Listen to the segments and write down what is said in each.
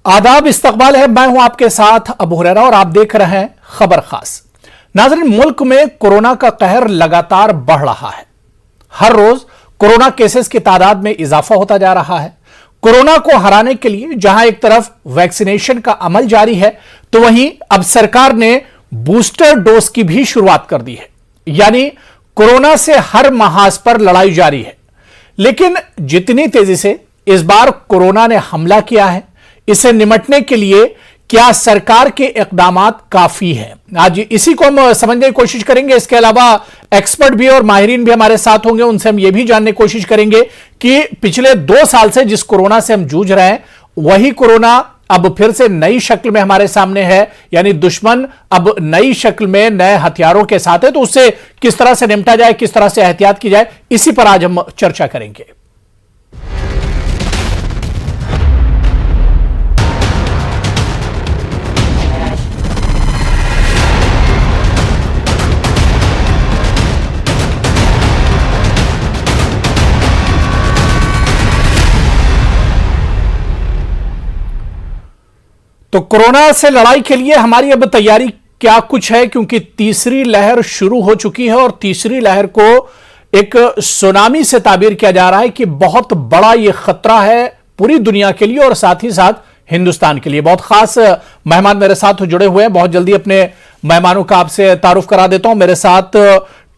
आदाब, इस्तकबाल है। मैं हूं आपके साथ अबू हुरैरा और आप देख रहे हैं खबर खास। नाज़रीन, मुल्क में कोरोना का कहर लगातार बढ़ रहा है। हर रोज कोरोना केसेस की तादाद में इजाफा होता जा रहा है। कोरोना को हराने के लिए जहां एक तरफ वैक्सीनेशन का अमल जारी है, तो वहीं अब सरकार ने बूस्टर डोज की भी शुरुआत कर दी है। यानी कोरोना से हर महाज पर लड़ाई जारी है। लेकिन जितनी तेजी से इस बार कोरोना ने हमला किया है, इसे निपटने के लिए क्या सरकार के इकदामात काफी है? आज इसी को हम समझने की कोशिश करेंगे। इसके अलावा एक्सपर्ट भी और माहिरीन भी हमारे साथ होंगे। उनसे हम यह भी जानने की कोशिश करेंगे कि पिछले 2 साल से जिस कोरोना से हम जूझ रहे हैं, वही कोरोना अब फिर से नई शक्ल में हमारे सामने है। यानी दुश्मन अब नई शक्ल में नए हथियारों के साथ है। तो उससे किस तरह से निपटा जाए, किस तरह से एहतियात की जाए, इसी पर आज हम चर्चा करेंगे। तो कोरोना से लड़ाई के लिए हमारी अब तैयारी क्या कुछ है, क्योंकि तीसरी लहर शुरू हो चुकी है और तीसरी लहर को एक सुनामी से ताबीर किया जा रहा है कि बहुत बड़ा यह खतरा है पूरी दुनिया के लिए और साथ ही साथ हिंदुस्तान के लिए। बहुत खास मेहमान मेरे साथ जुड़े हुए हैं। बहुत जल्दी अपने मेहमानों का आपसे तारुफ करा देता हूं। मेरे साथ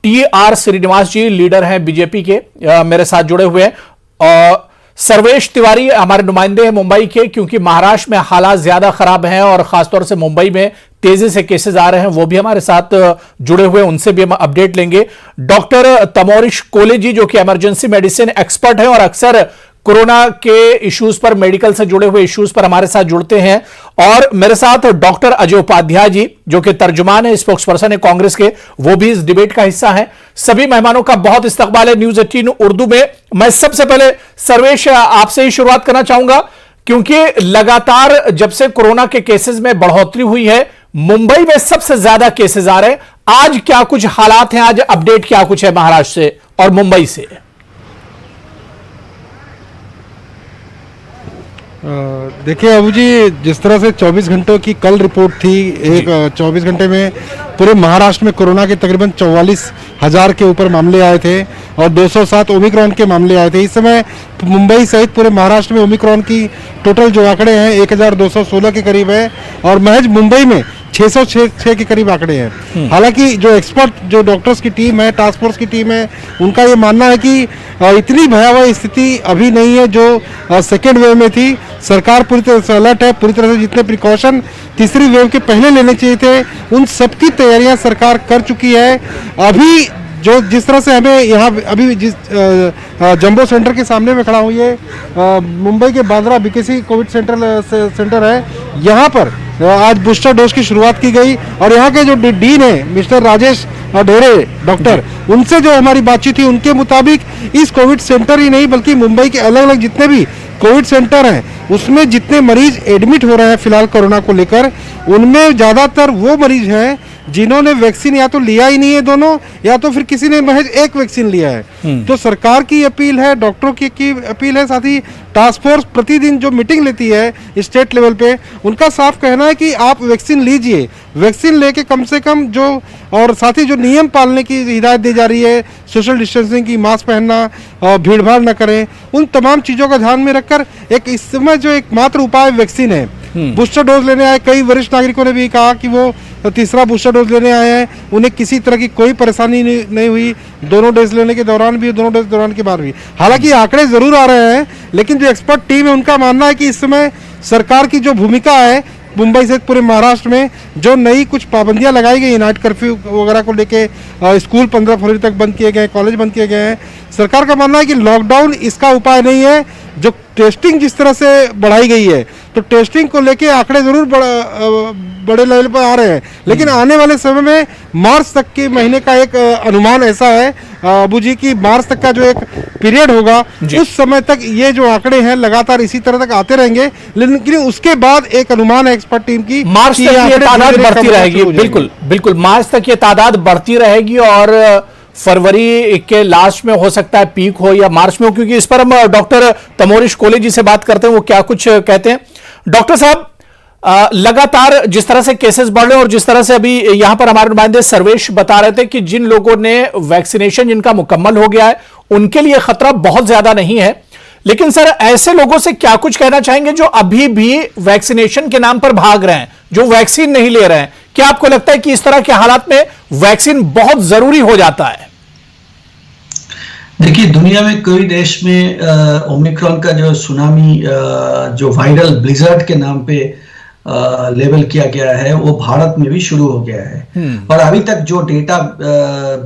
TR श्रीनिवास जी, लीडर हैं बीजेपी के, मेरे साथ जुड़े हुए हैं। और सर्वेश तिवारी हमारे नुमाइंदे हैं मुंबई के, क्योंकि महाराष्ट्र में हालात ज्यादा खराब हैं और खासतौर से मुंबई में तेजी से केसेस आ रहे हैं, वो भी हमारे साथ जुड़े हुए हैं। उनसे भी हम अपडेट लेंगे। डॉक्टर तमोरिश कोले जी, जो कि इमरजेंसी मेडिसिन एक्सपर्ट हैं और अक्सर कोरोना के इश्यूज पर, मेडिकल से जुड़े हुए इश्यूज पर हमारे साथ जुड़ते हैं। और मेरे साथ डॉक्टर अजय उपाध्याय जी, जो कि तर्जुमान है, स्पोक्स पर्सन है कांग्रेस के, वो भी इस डिबेट का हिस्सा है। सभी मेहमानों का बहुत इस्तकबाल है न्यूज़ 18 उर्दू में। मैं सबसे पहले सर्वेश आपसे ही शुरुआत करना चाहूंगा, क्योंकि लगातार जब से कोरोना के केसेस में बढ़ोतरी हुई है, मुंबई में सबसे ज्यादा केसेस आ रहे हैं। आज क्या कुछ हालात हैं, आज अपडेट क्या कुछ है महाराष्ट्र से और मुंबई से? देखिए अबू जी, जिस तरह से 24 घंटों की कल रिपोर्ट थी, एक 24 घंटे में पूरे महाराष्ट्र में कोरोना के तकरीबन 44,000 के ऊपर मामले आए थे और 207 ओमिक्रॉन के मामले आए थे। इस समय मुंबई सहित पूरे महाराष्ट्र में ओमिक्रॉन की टोटल जो आंकड़े हैं 1216 के करीब है और महज मुंबई में 606 के करीब आंकड़े हैं। हालांकि जो एक्सपर्ट, जो डॉक्टर्स की टीम है, टास्क फोर्स की टीम है, उनका ये मानना है कि इतनी भयावह स्थिति अभी नहीं है जो सेकेंड वेव में थी। सरकार पूरी तरह से अलर्ट है। पूरी तरह से जितने प्रिकॉशन तीसरी वेव के पहले लेने चाहिए थे, उन सबकी तैयारियां सरकार कर चुकी है। अभी जो जिस तरह से हमें यहाँ अभी जिस जंबो सेंटर के सामने में खड़ा हूँ, ये मुंबई के बांद्रा BKC कोविड सेंटर है। यहाँ पर आज बूस्टर डोज की शुरुआत की गई और यहाँ के जो डीन है मिस्टर राजेश ढेरे डॉक्टर, उनसे जो हमारी बातचीत थी, उनके मुताबिक इस कोविड सेंटर ही नहीं बल्कि मुंबई के अलग अलग जितने भी कोविड सेंटर हैं, उसमें जितने मरीज एडमिट हो रहे हैं फिलहाल कोरोना को लेकर, उनमें ज़्यादातर वो मरीज हैं जिन्होंने वैक्सीन या तो लिया ही नहीं है दोनों, या तो फिर किसी ने महज एक वैक्सीन लिया है। तो सरकार की अपील है, डॉक्टरों की अपील है, साथ ही टास्क फोर्स प्रतिदिन जो मीटिंग लेती है स्टेट लेवल पे, उनका साफ कहना है कि आप वैक्सीन लीजिए। वैक्सीन लेके कम से कम जो, और साथ ही जो नियम पालने की हिदायत दी जा रही है, सोशल डिस्टेंसिंग की, मास्क पहनना और भीड़ भाड़ न करें, उन तमाम चीज़ों का ध्यान में रखकर एक इस समय जो एकमात्र उपाय वैक्सीन है। बूस्टर डोज लेने आए कई वरिष्ठ नागरिकों ने भी कहा कि वो तीसरा बूस्टर डोज लेने आए हैं, उन्हें किसी तरह की कोई परेशानी नहीं हुई, दोनों डोज लेने के दौरान भी, दोनों डोज दौरान के बाद भी। हालांकि आंकड़े जरूर आ रहे हैं, लेकिन जो एक्सपर्ट टीम है उनका मानना है कि इस समय सरकार की जो भूमिका है मुंबई से पूरे महाराष्ट्र में, जो नई कुछ पाबंदियां लगाई गई, नाइट कर्फ्यू वगैरह को लेके, स्कूल 15 फरवरी तक बंद किए गए, कॉलेज बंद किए गए हैं, सरकार का मानना है कि लॉकडाउन इसका उपाय नहीं है। जो टेस्टिंग जिस तरह से बढ़ाई गई है, तो टेस्टिंग को लेके आंकड़े जरूर बड़े लेवल पर आ रहे हैं, लेकिन आने वाले समय में मार्च तक के महीने का एक अनुमान ऐसा है अबू जी की मार्च तक का जो एक पीरियड होगा, उस समय तक ये जो आंकड़े हैं लगातार इसी तरह तक आते रहेंगे। लेकिन उसके बाद एक अनुमान है एक्सपर्ट टीम की, मार्च तक ये तादाद बढ़ती रहेगी। बिल्कुल बिल्कुल, मार्च तक ये तादाद बढ़ती रहेगी और फरवरी के लास्ट में हो सकता है पीक हो या मार्च में हो, क्योंकि इस पर हम डॉक्टर तमोरिश कोले जी से बात करते हैं, वो क्या कुछ कहते हैं। डॉक्टर साहब, लगातार जिस तरह से केसेस बढ़ रहे हैं और जिस तरह से अभी यहां पर हमारे नुमाइंदे सर्वेश बता रहे थे कि जिन लोगों ने वैक्सीनेशन जिनका मुकम्मल हो गया है उनके लिए खतरा बहुत ज्यादा नहीं है, लेकिन सर ऐसे लोगों से क्या कुछ कहना चाहेंगे जो अभी भी वैक्सीनेशन के नाम पर भाग रहे हैं, जो वैक्सीन नहीं ले रहे हैं? क्या आपको लगता है कि इस तरह के हालात में वैक्सीन बहुत जरूरी हो जाता है? देखिए, दुनिया में कई देश में ओमिक्रॉन का जो सुनामी जो वायरल ब्लिजर्ड के नाम पे लेबल किया गया है, वो भारत में भी शुरू हो गया है। और अभी तक जो डेटा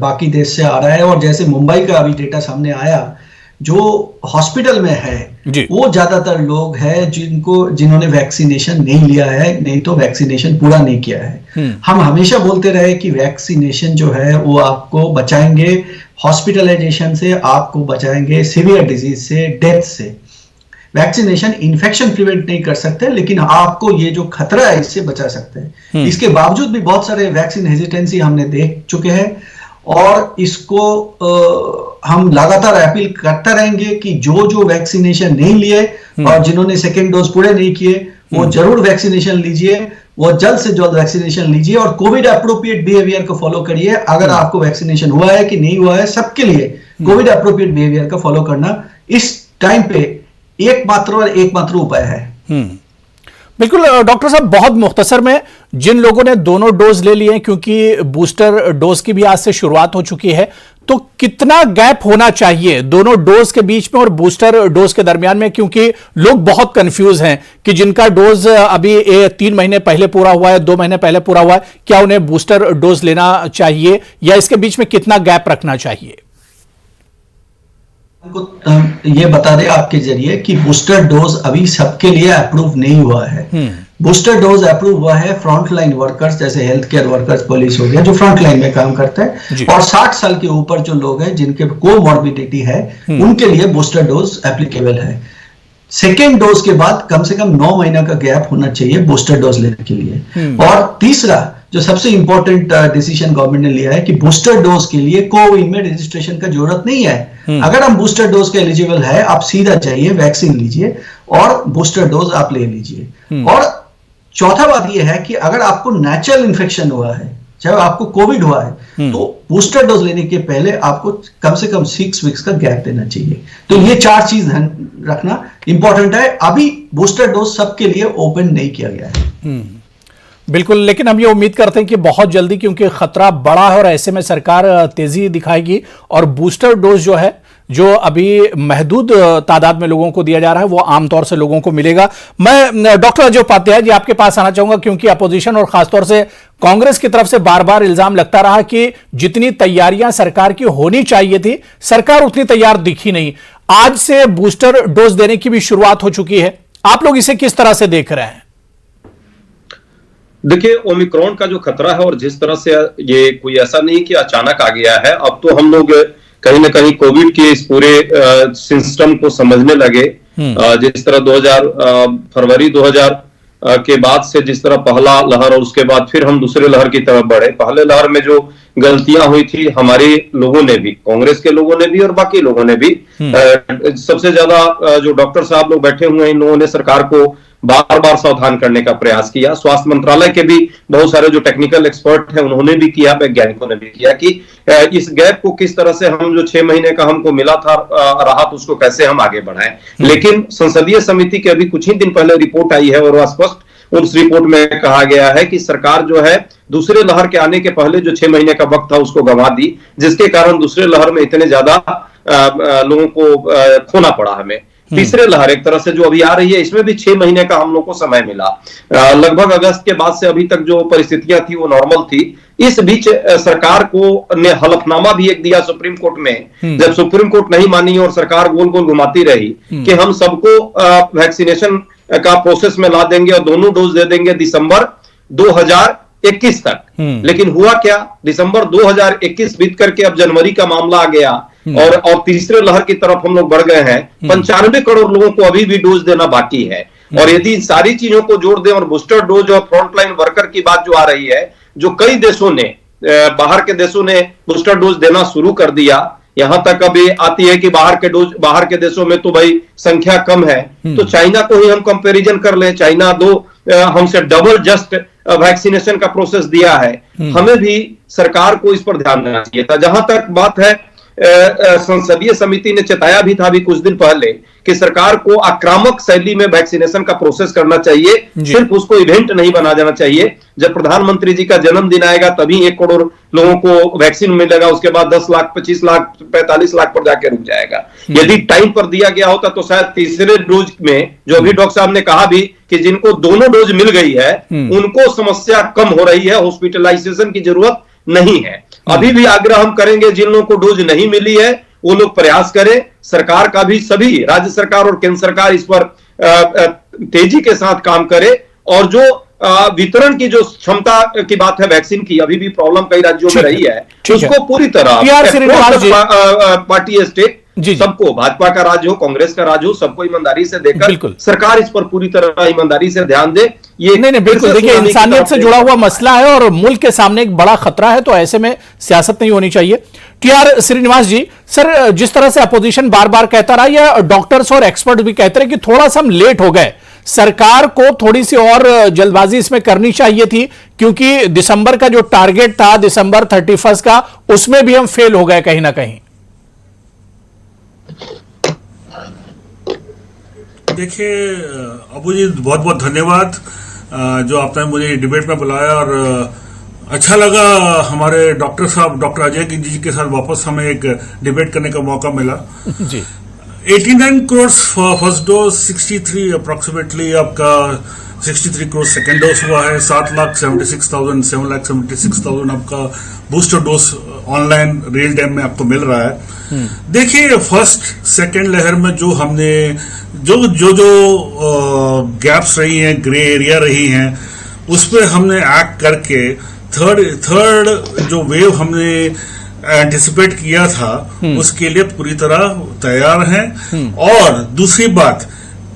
बाकी देश से आ रहा है, और जैसे मुंबई का अभी डेटा सामने आया, जो हॉस्पिटल में है वो ज्यादातर लोग हैं जिन्होंने वैक्सीनेशन नहीं लिया है, नहीं तो वैक्सीनेशन पूरा नहीं किया है। हम हमेशा बोलते रहे कि वैक्सीनेशन जो है वो आपको बचाएंगे हॉस्पिटलाइजेशन से, आपको बचाएंगे सीवियर डिजीज से, डेथ से। वैक्सीनेशन इन्फेक्शन प्रिवेंट नहीं कर सकते, लेकिन आपको ये जो खतरा है इससे बचा सकते हैं। इसके बावजूद भी बहुत सारे वैक्सीन हेजिटेंसी हमने देख चुके हैं, और इसको हम लगातार अपील करते रहेंगे कि जो वैक्सीनेशन नहीं लिए और जिन्होंने सेकेंड डोज पूरे नहीं किए वो जरूर वैक्सीनेशन लीजिए, वो जल्द से जल्द वैक्सीनेशन लीजिए और कोविड अप्रोप्रिएट बिहेवियर को फॉलो करिए। अगर आपको वैक्सीनेशन हुआ है कि नहीं हुआ है, सबके लिए कोविड अप्रोप्रिएट बिहेवियर का फॉलो करना इस टाइम पे एकमात्र उपाय है। बिल्कुल डॉक्टर साहब, बहुत मुख्तसर में जिन लोगों ने दोनों डोज ले लिए हैं, क्योंकि बूस्टर डोज की भी आज से शुरुआत हो चुकी है, तो कितना गैप होना चाहिए दोनों डोज के बीच में और बूस्टर डोज के दरमियान में? क्योंकि लोग बहुत कंफ्यूज हैं कि जिनका डोज अभी 3 महीने पहले पूरा हुआ है, 2 महीने पहले पूरा हुआ है, क्या उन्हें बूस्टर डोज लेना चाहिए या इसके बीच में कितना गैप रखना चाहिए? ये बता दें आपके जरिए कि बूस्टर डोज अभी सबके लिए अप्रूव नहीं हुआ है। बूस्टर डोज अप्रूव हुआ है फ्रंट लाइन वर्कर्स, जैसे हेल्थ केयर वर्कर्स, पुलिस हो गया, जो फ्रंट लाइन में काम करते हैं, और 60 साल के ऊपर जो लोग हैं जिनके कोमॉर्बिडिटी है, उनके लिए बूस्टर डोज एप्लीकेबल है। सेकेंड डोज के बाद कम से कम 9 महीना का गैप होना चाहिए बूस्टर डोज लेने के लिए। और तीसरा जो सबसे इंपॉर्टेंट डिसीजन गवर्नमेंट ने लिया है कि बूस्टर डोज के लिए कोविन में रजिस्ट्रेशन का जरूरत नहीं है। अगर हम बूस्टर डोज के एलिजिबल है, आप सीधा जाइए, वैक्सीन लीजिए और बूस्टर डोज आप ले लीजिए। और चौथा बात यह है कि अगर आपको नेचुरल इन्फेक्शन हुआ है, चाहे आपको कोविड हुआ है, तो बूस्टर डोज लेने के पहले आपको कम से कम 6 वीक्स का गैप देना चाहिए। तो ये 4 चीज ध्यान रखना इंपॉर्टेंट है। अभी बूस्टर डोज सबके लिए ओपन नहीं किया गया है। बिल्कुल, लेकिन हम ये उम्मीद करते हैं कि बहुत जल्दी, क्योंकि खतरा बड़ा है और ऐसे में सरकार तेजी दिखाएगी और बूस्टर डोज जो है, जो अभी महदूद तादाद में लोगों को दिया जा रहा है, वो आमतौर से लोगों को मिलेगा। मैं डॉक्टर अजय उपाध्याय जी आपके पास आना चाहूंगा, क्योंकि अपोजिशन और खासतौर से कांग्रेस की तरफ से बार बार इल्जाम लगता रहा कि जितनी तैयारियां सरकार की होनी चाहिए थी, सरकार उतनी तैयार दिखी नहीं। आज से बूस्टर डोज देने की भी शुरुआत हो चुकी है, आप लोग इसे किस तरह से देख रहे हैं? देखिए, ओमिक्रॉन का जो खतरा है, और जिस तरह से ये कोई ऐसा नहीं कि अचानक आ गया है, अब तो हम लोग कहीं ना कहीं कोविड के इस पूरे सिस्टम को समझने लगे। जिस तरह फरवरी 2000 के बाद से जिस तरह पहला लहर और उसके बाद फिर हम दूसरे लहर की तरफ बढ़े। पहले लहर में जो गलतियां हुई थी हमारे लोगों ने भी, कांग्रेस के लोगों ने भी और बाकी लोगों ने भी, सबसे ज्यादा जो डॉक्टर साहब लोग बैठे हुए हैं, इन लोगों ने सरकार को बार बार सावधान करने का प्रयास किया। स्वास्थ्य मंत्रालय के भी बहुत सारे जो टेक्निकल एक्सपर्ट हैं उन्होंने भी किया, वैज्ञानिकों ने भी किया कि इस गैप को किस तरह से हम जो 6 महीने का हमको मिला था राहत, उसको कैसे हम आगे बढ़ाएं। लेकिन संसदीय समिति के अभी कुछ ही दिन पहले रिपोर्ट आई है और वह स्पष्ट उस रिपोर्ट में कहा गया है कि सरकार जो है दूसरे लहर के आने के पहले जो 6 महीने का वक्त था उसको गंवा दी, जिसके कारण दूसरे लहर में इतने ज्यादा लोगों को खोना पड़ा हमें। तीसरे लहर एक तरह से जो अभी आ रही है, इसमें भी 6 महीने का हम लोग को समय मिला। लगभग अगस्त के बाद से अभी तक जो परिस्थितियां थी वो नॉर्मल थी। इस बीच सरकार को ने हलफनामा भी एक दिया सुप्रीम कोर्ट में, जब सुप्रीम कोर्ट नहीं मानी और सरकार गोल गोल घुमाती रही कि हम सबको वैक्सीनेशन का प्रोसेस में ला देंगे और दोनों डोज दे देंगे दिसंबर 2021 तक। लेकिन हुआ क्या, दिसंबर 2021 बीत करके अब जनवरी का मामला आ गया और तीसरे लहर की तरफ हम लोग बढ़ गए हैं। 95 करोड़ लोगों को अभी भी डोज देना बाकी है। और यदि इन सारी चीजों को जोड़ दें और बूस्टर डोज और फ्रंटलाइन वर्कर की बात जो आ रही है, जो कई देशों ने, बाहर के देशों ने बूस्टर डोज देना शुरू कर दिया, यहाँ तक अभी आती है कि बाहर के देशों में तो भाई संख्या कम है, तो चाइना को ही हम कंपैरिजन कर ले, चाइना हमसे डबल जस्ट वैक्सीनेशन का प्रोसेस दिया है। हमें भी सरकार को इस पर ध्यान देना चाहिए था। जहां तक बात है, संसदीय समिति ने चेताया भी था अभी कुछ दिन पहले कि सरकार को आक्रामक शैली में वैक्सीनेशन का प्रोसेस करना चाहिए, सिर्फ उसको इवेंट नहीं बना जाना चाहिए। जब प्रधानमंत्री जी का जन्मदिन आएगा तभी 1 करोड़ लोगों को वैक्सीन मिलेगा, उसके बाद 10 लाख, 25 लाख, 45 लाख पर जाके रुक जाएगा। यदि टाइम पर दिया गया होता तो शायद तीसरे डोज में, जो अभी डॉक्टर साहब ने कहा भी कि जिनको दोनों डोज मिल गई है उनको समस्या कम हो रही है, हॉस्पिटलाइजेशन की जरूरत नहीं है। अभी भी आग्रह हम करेंगे, जिन लोगों को डोज नहीं मिली है वो लोग प्रयास करें। सरकार का भी, सभी राज्य सरकार और केंद्र सरकार इस पर तेजी के साथ काम करे, और जो वितरण की जो क्षमता की बात है वैक्सीन की, अभी भी प्रॉब्लम कई राज्यों में रही है, उसको पूरी तरह पार्टी स्टेट सबको, भाजपा का राज हो, कांग्रेस का राज हो, सबको ईमानदारी से देकर सरकार इस पर पूरी तरह ईमानदारी से ध्यान दे। ये नहीं, बिल्कुल, देखिए इंसानियत से जुड़ा हुआ मसला है और मुल्क के सामने एक बड़ा खतरा है, तो ऐसे में सियासत नहीं होनी चाहिए। टी.आर. श्रीनिवास जी, सर, जिस तरह से अपोजिशन बार बार कहता रहा, या डॉक्टर्स और एक्सपर्ट भी कहते रहे कि थोड़ा सा हम लेट हो गए, सरकार को थोड़ी सी और जल्दबाजी इसमें करनी चाहिए थी, क्योंकि दिसंबर का जो टारगेट था, दिसंबर 31 का, उसमें भी हम फेल हो गए कहीं ना कहीं। देखिए अबू जी, बहुत बहुत धन्यवाद जो आपने मुझे डिबेट में बुलाया, और अच्छा लगा हमारे डॉक्टर साहब, डॉक्टर अजय जी के साथ वापस हमें एक डिबेट करने का मौका मिला जी। 89 करोड़ फर्स्ट डोज, 63 अप्रोक्सीमेटली आपका 63 करोड़ सेकेंड डोज हुआ है, 7,76,000 आपका booster dose online real time में आपको मिल रहा है। देखिए, फर्स्ट सेकेंड लहर में जो हमने जो गैप्स रही हैं, ग्रे एरिया रही हैं, उस पर हमने एक्ट करके थर्ड जो वेव हमने एंटिसिपेट किया था उसके लिए पूरी तरह तैयार हैं। और दूसरी बात,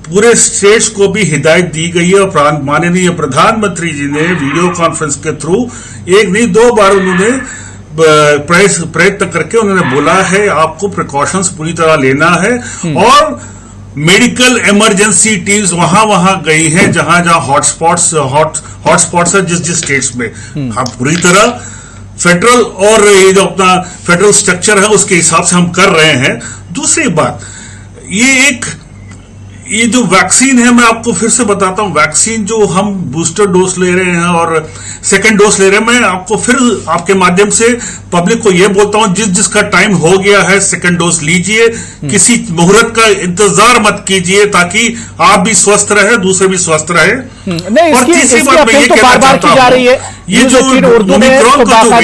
पूरे स्टेट्स को भी हिदायत दी गई है, और माननीय प्रधानमंत्री जी ने वीडियो कॉन्फ्रेंस के थ्रू एक नहीं 2 बार उन्होंने प्रयत्न करके उन्होंने बोला है आपको प्रिकॉशंस पूरी तरह लेना है, और मेडिकल इमरजेंसी टीम्स वहां गई हैं जहां हॉटस्पॉट्स है जिस स्टेट्स में। हम पूरी तरह फेडरल और ये जो अपना फेडरल स्ट्रक्चर है उसके हिसाब से हम कर रहे हैं। दूसरी बात, ये जो वैक्सीन है, मैं आपको फिर से बताता हूं, वैक्सीन जो हम बूस्टर डोज ले रहे हैं और सेकंड डोज ले रहे हैं, मैं आपको फिर आपके माध्यम से पब्लिक को यह बोलता हूं, जिसका टाइम हो गया है सेकंड डोज लीजिए, किसी मुहूर्त का इंतजार मत कीजिए, ताकि आप भी स्वस्थ रहे, दूसरे भी स्वस्थ रहे। और तीसरी बात मैं ये कहना चाहता हूं, ये जो उर्दू ने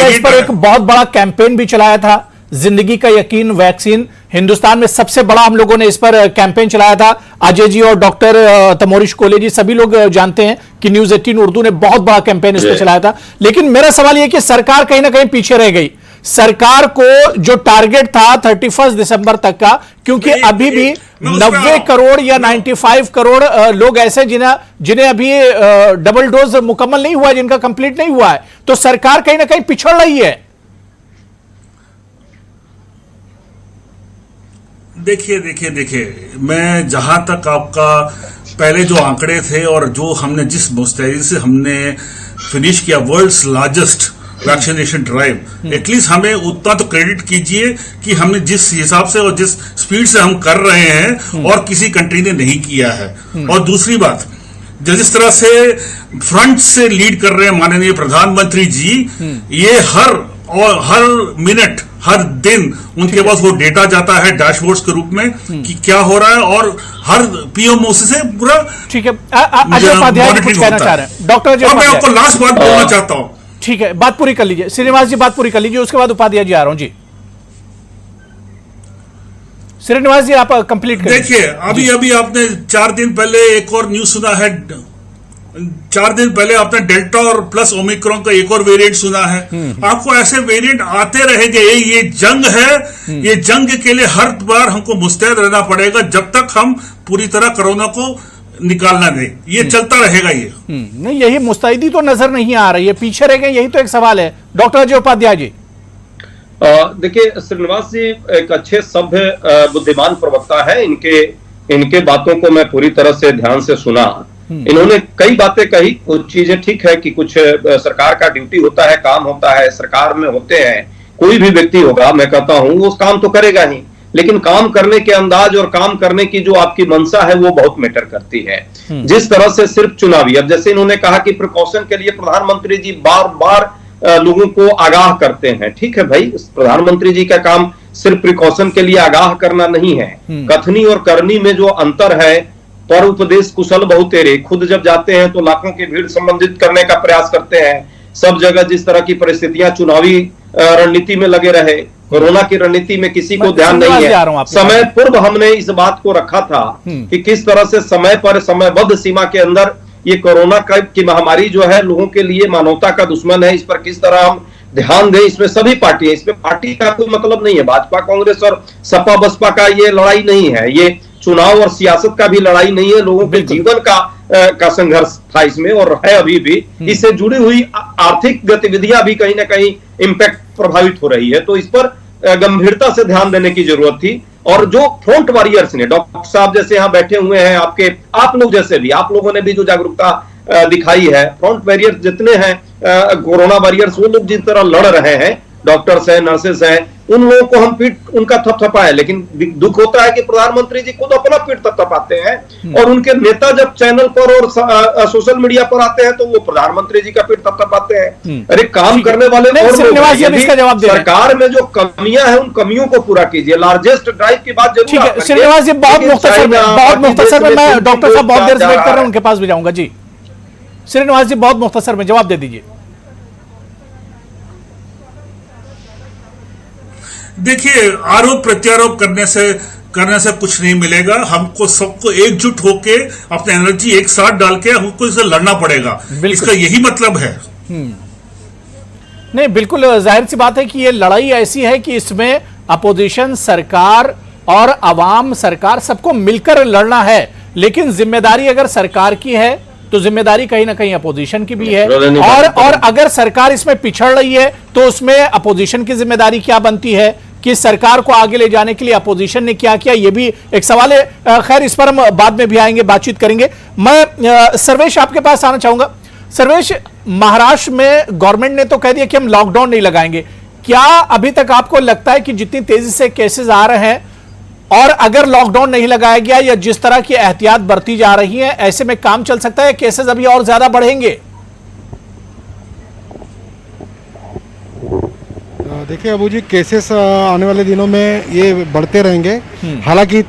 इस पर एक बहुत बड़ा कैंपेन भी चलाया था, जिंदगी का यकीन वैक्सीन। हिंदुस्तान में सबसे बड़ा हम लोगों ने इस पर कैंपेन चलाया था। अजय जी और डॉक्टर तमोरिश कोले जी सभी लोग जानते हैं कि न्यूज 18 उर्दू ने बहुत बड़ा कैंपेन इस पर चलाया था। लेकिन मेरा सवाल यह कि सरकार कहीं ना कहीं पीछे रह गई। सरकार को जो टारगेट था 31 दिसंबर तक का, क्योंकि अभी भी 90 करोड़ या 95 करोड़ लोग ऐसे जिन्हें अभी डबल डोज मुकम्मल नहीं हुआ है, जिनका कंप्लीट नहीं हुआ है, तो सरकार कहीं ना कहीं पिछड़ रही है। देखिए, मैं जहां तक आपका पहले जो आंकड़े थे और जो हमने जिस मुस्तैदी से हमने फिनिश किया world's largest vaccination drive, at least हमें उतना तो क्रेडिट कीजिए कि हमने जिस हिसाब से और जिस स्पीड से हम कर रहे हैं और किसी कंट्री ने नहीं किया है। और दूसरी बात, जिस तरह से फ्रंट से लीड कर रहे हैं माननीय प्रधानमंत्री जी, ये हर मिनट हर दिन उनके पास वो डेटा जाता है डैशबोर्ड्स के रूप में कि क्या हो रहा है, और हर पीएमओ से पूरा ठीक है। अजय उपाध्याय कुछ कहना चाह रहे हैं, डॉक्टर अजय उपाध्याय। मैं आपको लास्ट बात बोलना चाहता हूं। ठीक है, बात पूरी कर लीजिए श्रीनिवास जी, बात पूरी कर लीजिए, उसके बाद उपाध्याय जी आ रहा हूं जी। श्रीनिवास जी आप कंप्लीट करिए। देखिए, अभी आपने 4 दिन पहले एक और न्यूज सुना है, 4 दिन पहले आपने डेल्टा और प्लस ओमिक्रॉन का एक और वेरिएंट सुना है। आपको ऐसे वेरिएंट आते रहेंगे। ये जंग है, ये जंग के लिए हर बार हमको मुस्तैद रहना पड़ेगा जब तक हम पूरी तरह कोरोना को निकालना दें। ये चलता रहेगा। ये नहीं, यही मुस्तैदी तो नजर नहीं आ रही है, पीछे रह गए, यही तो एक सवाल है। डॉक्टर अजय उपाध्याय जी। देखिए, श्रीनिवास जी एक अच्छे सभ्य बुद्धिमान प्रवक्ता है। इनके बातों को मैं पूरी तरह से ध्यान से सुना। इन्होंने कई बातें कही। कुछ चीजें ठीक है कि कुछ सरकार का ड्यूटी होता है, काम होता है, सरकार में होते हैं, कोई भी व्यक्ति होगा, मैं कहता हूं वो काम तो करेगा ही, लेकिन काम करने के अंदाज और काम करने की जो आपकी मंशा है वो बहुत मैटर करती है। जिस तरह से सिर्फ चुनावी, अब जैसे इन्होंने कहा कि प्रिकॉशन के लिए प्रधानमंत्री जी बार बार लोगों को आगाह करते हैं। ठीक है भाई, प्रधानमंत्री जी का काम सिर्फ प्रिकॉशन के लिए आगाह करना नहीं है। कथनी और करनी में जो अंतर है, पर उपदेश कुशल बहुतेरे, खुद जब जाते हैं तो लाखों की भीड़ संबंधित करने का प्रयास करते हैं। सब जगह जिस तरह की परिस्थितियां चुनावी रणनीति में लगे रहे, कोरोना की रणनीति में किसी को ध्यान नहीं है। समय पूर्व हमने इस बात को रखा था कि किस तरह से समय पर समयबद्ध सीमा के अंदर ये कोरोना की महामारी जो है लोगों के लिए मानवता का दुश्मन है, इस पर किस तरह हम ध्यान दें। इसमें सभी पार्टियां, इसमें पार्टी का कोई मतलब नहीं है, भाजपा कांग्रेस और सपा बसपा का ये लड़ाई नहीं है, ये चुनाव और सियासत का भी लड़ाई नहीं है, लोगों के जीवन का संघर्ष था इसमें और है अभी भी। इससे जुड़ी हुई आर्थिक गतिविधियां भी कहीं ना कहीं इंपैक्ट प्रभावित हो रही है, तो इस पर गंभीरता से ध्यान देने की जरूरत थी। और जो फ्रंट वॉरियर्स ने, डॉक्टर साहब जैसे यहाँ बैठे हुए हैं, आप लोग जैसे भी, आप लोगों ने भी जो जागरूकता दिखाई है, फ्रंट वॉरियर्स जितने हैं, कोरोना वॉरियर्स, वो लोग जिस तरह लड़ रहे हैं, डॉक्टर्स हैं, नर्सेस हैं, उन लोगों को हम पीठ उनका थपथपा है। लेकिन दुख होता है कि प्रधानमंत्री जी खुद अपना पीठ थपथपाते हैं और उनके नेता जब चैनल पर और सोशल मीडिया पर आते हैं तो वो प्रधानमंत्री जी का पीठ थपथपाते हैं। अरे काम करने वाले सरकार में जो कमियां हैं उन कमियों को पूरा कीजिए। लार्जेस्ट ड्राइव की बात जरूर है। श्रीनिवास जी, बहुत मुख्तसर में मैं डॉक्टर साहब बहुत देर से वेट कर रहे हैं, उनके पास भी जाऊंगा। जी श्रीनिवास जी, बहुत मुख्तसर में जवाब दे दीजिए। देखिए, आरोप प्रत्यारोप करने से कुछ नहीं मिलेगा। हमको सबको एकजुट होके अपनी एनर्जी एक साथ डाल के हमको इसे लड़ना पड़ेगा, इसका यही मतलब है। नहीं, बिल्कुल जाहिर सी बात है कि ये लड़ाई ऐसी है कि इसमें अपोजिशन, सरकार और अवाम, सरकार सबको मिलकर लड़ना है। लेकिन जिम्मेदारी अगर सरकार की है तो जिम्मेदारी कहीं ना कहीं अपोजिशन की भी है। और अगर सरकार इसमें पिछड़ रही है तो उसमें अपोजिशन की जिम्मेदारी क्या बनती है कि सरकार को आगे ले जाने के लिए अपोजिशन ने क्या किया, यह भी एक सवाल है। खैर, इस पर हम बाद में भी आएंगे, बातचीत करेंगे। मैं सर्वेश आपके पास आना चाहूंगा। सर्वेश, महाराष्ट्र में गवर्नमेंट ने तो कह दिया कि हम लॉकडाउन नहीं लगाएंगे। क्या अभी तक आपको लगता है कि जितनी तेजी से केसेस आ रहे हैं और अगर लॉकडाउन नहीं लगाया गया या जिस तरह की एहतियात बरती जा रही है, ऐसे में काम चल सकता है, केसेस अभी और ज्यादा बढ़ेंगे? देखिए अबू जी, केसेस आने वाले दिनों में ये बढ़ते रहेंगे। हालांकि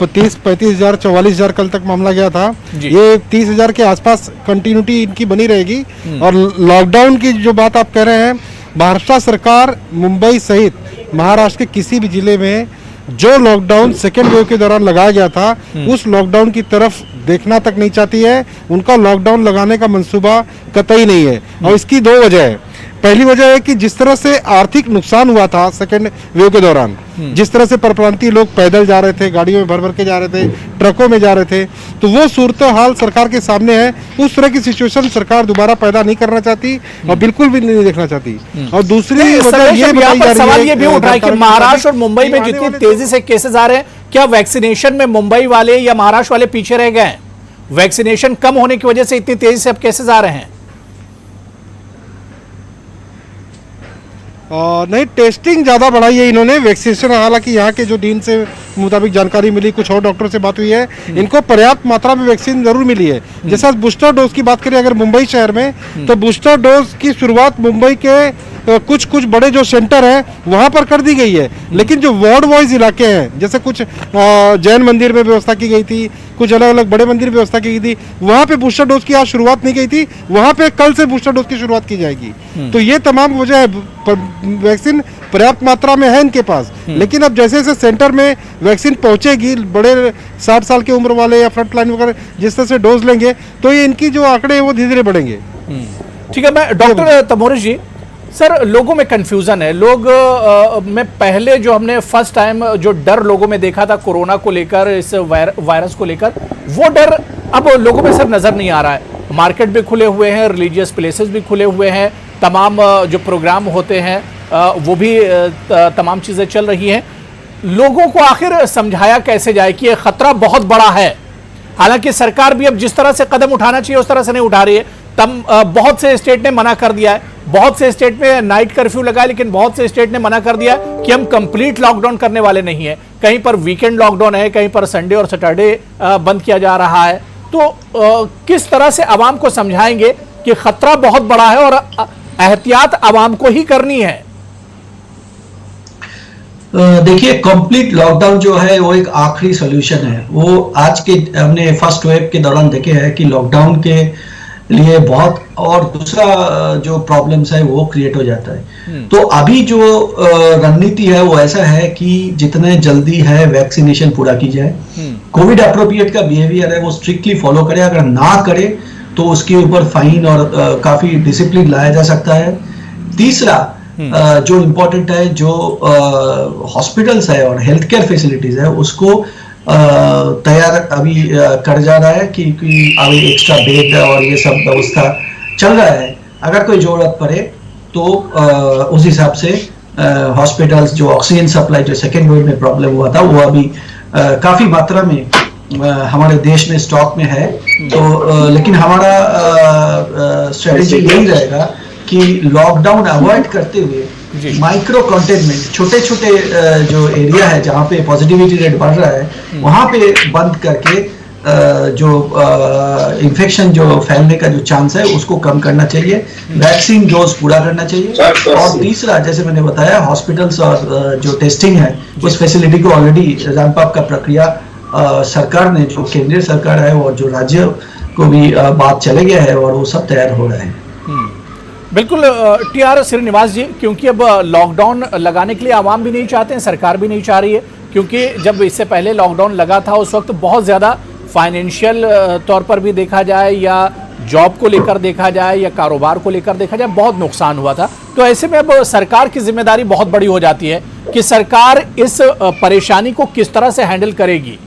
35,000, 44,000 कल तक मामला गया था, ये 30,000 के आसपास कंटिन्यूटी इनकी बनी रहेगी। और लॉकडाउन की जो बात आप कह रहे हैं, महाराष्ट्र सरकार मुंबई सहित महाराष्ट्र के किसी भी जिले में जो लॉकडाउन सेकेंड वेव के दौरान लगाया गया था उस लॉकडाउन की तरफ देखना तक नहीं चाहती है। उनका लॉकडाउन लगाने का मंसूबा कतई नहीं है और इसकी दो वजह है। पहली वजह है कि जिस तरह से आर्थिक नुकसान हुआ था सेकेंड वेव के दौरान, जिस तरह से परप्रांतीय लोग पैदल जा रहे थे, गाड़ियों में भर भर के जा रहे थे, ट्रकों में जा रहे थे, तो वो सूरत हाल सरकार के सामने है। उस तरह की सिचुएशन सरकार दोबारा पैदा नहीं करना चाहती और बिल्कुल भी नहीं देखना चाहती। और दूसरी वजह ये बताई जा रही है, सवाल ये भी उठ रहा है कि महाराष्ट्र और मुंबई में जितनी तेजी से केसेस आ रहे हैं, क्या वैक्सीनेशन में मुंबई वाले या महाराष्ट्र वाले पीछे रह गए हैं? वैक्सीनेशन कम होने की वजह से इतनी तेजी से अब केसेस आ रहे हैं? नहीं, टेस्टिंग ज़्यादा बढ़ाई है इन्होंने। वैक्सीनेशन, हालांकि यहाँ के जो डीन से मुताबिक जानकारी मिली, कुछ और डॉक्टर से बात हुई है, इनको पर्याप्त मात्रा में वैक्सीन जरूर मिली है। जैसा बूस्टर डोज की बात करें अगर मुंबई शहर में, तो बूस्टर डोज की शुरुआत मुंबई के कुछ बड़े जो सेंटर हैं वहाँ पर कर दी गई है। लेकिन जो वार्ड वाइज इलाके हैं, जैसे कुछ जैन मंदिर में व्यवस्था की गई थी, कुछ अलग अलग बड़े मंदिर में व्यवस्था की गई थी, वहाँ पे बूस्टर डोज की आज शुरुआत नहीं की थी, वहाँ पे कल से बूस्टर डोज की शुरुआत की जाएगी। तो ये तमाम वजह है। वैक्सीन पर्याप्त मात्रा में है इनके पास, लेकिन अब जैसे जैसे सेंटर में वैक्सीन पहुंचेगी, बड़े 60 साल की उम्र वाले या फ्रंट लाइन वगैरह जिस तरह से डोज लेंगे, तो ये इनकी जो आंकड़े हैं वो धीरे धीरे बढ़ेंगे। ठीक है, मैं डॉक्टर तमोरिश जी, सर लोगों में कंफ्यूजन है। लोग में पहले जो हमने फर्स्ट टाइम जो डर लोगों में देखा था कोरोना को लेकर, इस वायरस को लेकर, वो डर अब लोगों में सर नजर नहीं आ रहा है। मार्केट भी खुले हुए हैं, रिलीजियस प्लेसेस भी खुले हुए हैं, तमाम जो प्रोग्राम होते हैं वो भी तमाम चीजें चल रही हैं। लोगों को आखिर समझाया कैसे जाए कि ये खतरा बहुत बड़ा है। हालांकि सरकार भी अब जिस तरह से कदम उठाना चाहिए उस तरह से नहीं उठा रही है। तब बहुत से स्टेट ने मना कर दिया है, बहुत से स्टेट में नाइट कर्फ्यू लगाया, लेकिन बहुत से स्टेट ने मना कर दिया कि हम कंप्लीट लॉकडाउन करने वाले नहीं है। कहीं पर वीकेंड लॉकडाउन है, कहीं पर संडे और सैटरडे बंद किया जा रहा है। तो किस तरह से आवाम को समझाएंगे कि खतरा बहुत बड़ा है और एहतियात आवाम को ही करनी है? देखिए, कंप्लीट लॉकडाउन जो है वो एक आखिरी सोल्यूशन है। वो आज के हमने फर्स्ट वेव के दौरान देखे हैं कि लॉकडाउन के लिए बहुत और दूसरा जो प्रॉब्लम्स है वो क्रिएट हो जाता है। तो अभी जो रणनीति है वो ऐसा है कि जितने जल्दी है वैक्सीनेशन पूरा की जाए, कोविड अप्रोप्रिएट का बिहेवियर है वो स्ट्रिक्टली फॉलो करे। अगर ना करे तो उसके ऊपर फाइन और काफी डिसिप्लिन लाया जा सकता है। तीसरा जो इम्पोर्टेंट है, जो हॉस्पिटल्स है और हेल्थ केयर फैसिलिटीज है उसको तैयार अभी कर जा रहा है कि अभी एक्स्ट्रा बेड और ये सब व्यवस्था चल रहा है। अगर कोई जरूरत पड़े तो उस हिसाब से हॉस्पिटल्स जो ऑक्सीजन सप्लाई जो सेकेंड वेव में प्रॉब्लम हुआ था वो अभी काफी मात्रा में हमारे देश में स्टॉक में है। तो लेकिन हमारा स्ट्रेटेजी यही रहेगा कि लॉकडाउन अवॉइड करते हुए माइक्रो कंटेनमेंट, छोटे छोटे जो एरिया है जहाँ पे पॉजिटिविटी रेट बढ़ रहा है वहां पे बंद करके जो इन्फेक्शन जो फैलने का जो चांस है उसको कम करना चाहिए। वैक्सीन डोज पूरा करना चाहिए। और तीसरा, जैसे मैंने बताया, हॉस्पिटल्स और जो टेस्टिंग है उस फैसिलिटी को ऑलरेडी रैंप अप का प्रक्रिया सरकार ने, जो केंद्रीय सरकार है और जो राज्य को भी बात चले गया है और वो सब तैयार हो रहे हैं। बिल्कुल टीआर श्रीनिवास जी, क्योंकि अब लॉकडाउन लगाने के लिए आवाम भी नहीं चाहते हैं, सरकार भी नहीं चाह रही है, क्योंकि जब इससे पहले लॉकडाउन लगा था उस वक्त बहुत ज़्यादा फाइनेंशियल तौर पर भी देखा जाए या जॉब को लेकर देखा जाए या कारोबार को लेकर देखा जाए बहुत नुकसान हुआ था। तो ऐसे में अब सरकार की जिम्मेदारी बहुत बड़ी हो जाती है कि सरकार इस परेशानी को किस तरह से हैंडल करेगी,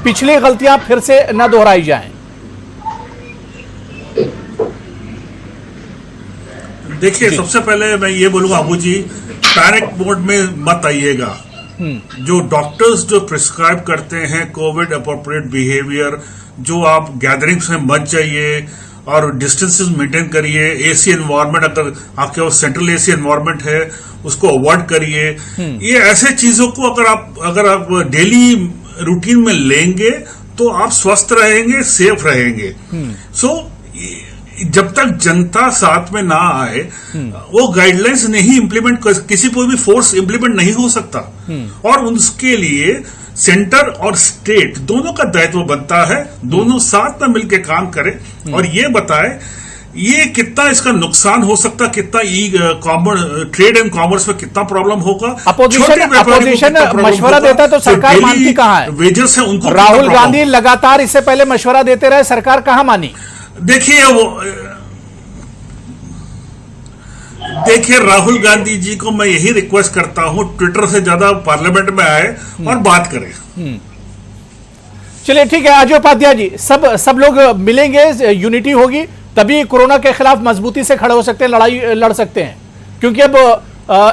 पिछली गलतियां फिर से न दोहराई जाएं। देखिए, सबसे पहले मैं ये बोलूंगा अबू जी, पैनिक मोड में मत आइएगा। जो डॉक्टर्स जो प्रिस्क्राइब करते हैं कोविड अप्रोप्रिएट बिहेवियर, जो आप गैदरिंग्स में मत जाइए और डिस्टेंसेस मेंटेन करिए, एसी एनवायरनमेंट, अगर आपके पास सेंट्रल एसी एनवायरनमेंट है उसको अवॉइड करिए। ये ऐसे चीजों को अगर आप डेली रूटीन में लेंगे तो आप स्वस्थ रहेंगे, सेफ रहेंगे। सो जब तक जनता साथ में ना आए वो गाइडलाइंस नहीं इंप्लीमेंट, किसी को भी फोर्स इंप्लीमेंट नहीं हो सकता। और उसके लिए सेंटर और स्टेट दोनों का दायित्व बनता है, दोनों साथ में मिलकर काम करें और ये बताएं ये कितना इसका नुकसान हो सकता, कितना ट्रेड एंड कॉमर्स में कितना प्रॉब्लम होगा। अपोजिशन मशवरा देता है तो सरकार मानती कहाँ है? वेजेस है उनको। राहुल गांधी लगातार इससे पहले मशवरा देते रहे, सरकार कहाँ मानी? देखिए राहुल गांधी जी को मैं यही रिक्वेस्ट करता हूं, ट्विटर से ज्यादा पार्लियामेंट में आए और बात करें। चलिए ठीक है अजय उपाध्याय जी, सब लोग मिलेंगे, यूनिटी होगी, तभी कोरोना के खिलाफ मजबूती से खड़े हो सकते हैं, लड़ाई लड़ सकते हैं। क्योंकि अब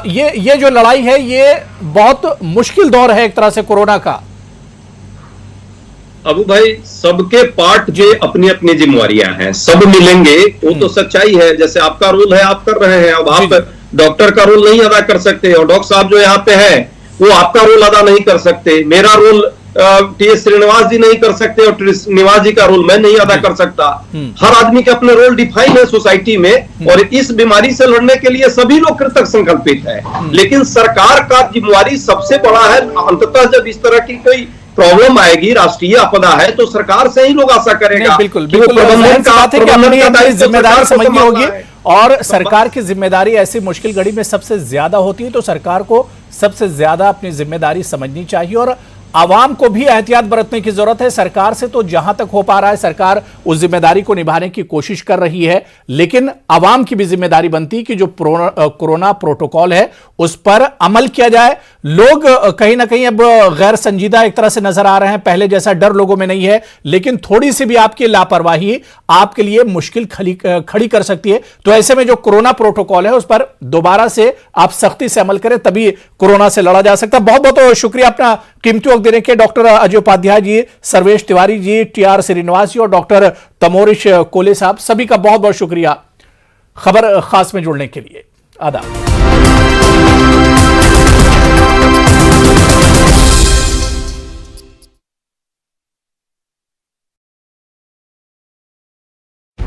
ये जो लड़ाई है ये बहुत मुश्किल दौर है एक तरह से कोरोना का। अबू भाई, सबके पार्ट जो अपनी अपनी जिम्मेवारियां हैं, सब मिलेंगे, वो तो सच्चाई है। जैसे आपका रोल है आप कर रहे हैं, अब आप डॉक्टर का रोल नहीं अदा कर सकते और डॉक्टर साहब जो यहाँ पे है वो आपका रोल अदा नहीं कर सकते, मेरा रोल टीएस श्रीनिवास जी नहीं कर सकते और श्रीनिवास जी का रोल मैं नहीं अदा कर सकता। हर आदमी के अपने रोल डिफाइन है सोसाइटी में और इस बीमारी से लड़ने के लिए सभी लोग कृतज्ञ संकल्पित है। लेकिन सरकार का जिम्मेवारी सबसे बड़ा है। अंततः जब इस तरह की कोई प्रॉब्लम आएगी, राष्ट्रीय आपदा है, तो सरकार से ही लोग आशा करेगा। बिल्कुल अपनी जिम्मेदारी समझनी होगी और सरकार की जिम्मेदारी ऐसी मुश्किल घड़ी में सबसे ज्यादा होती है, तो सरकार को सबसे ज्यादा अपनी जिम्मेदारी समझनी चाहिए और आवाम को भी एहतियात बरतने की जरूरत है। सरकार से तो जहां तक हो पा रहा है सरकार उस जिम्मेदारी को निभाने की कोशिश कर रही है, लेकिन आवाम की भी जिम्मेदारी बनती है कि जो कोरोना प्रोटोकॉल है उस पर अमल किया जाए। लोग कहीं ना कहीं अब गैर संजीदा एक तरह से नजर आ रहे हैं, पहले जैसा डर लोगों में नहीं है, लेकिन थोड़ी सी भी आपकी लापरवाही आपके लिए मुश्किल खड़ी कर सकती है। तो ऐसे में जो कोरोना प्रोटोकॉल है उस पर दोबारा से आप सख्ती से अमल करें, तभी कोरोना से लड़ा जा सकता है। बहुत बहुत शुक्रिया अपना कीमती वक्त देने के डॉक्टर अजय उपाध्याय जी, सर्वेश तिवारी जी, टी.आर. श्रीनिवास जी और डॉक्टर तमोरिश कोले साहब, सभी का बहुत बहुत शुक्रिया खबर खास में जुड़ने के लिए। आदाब।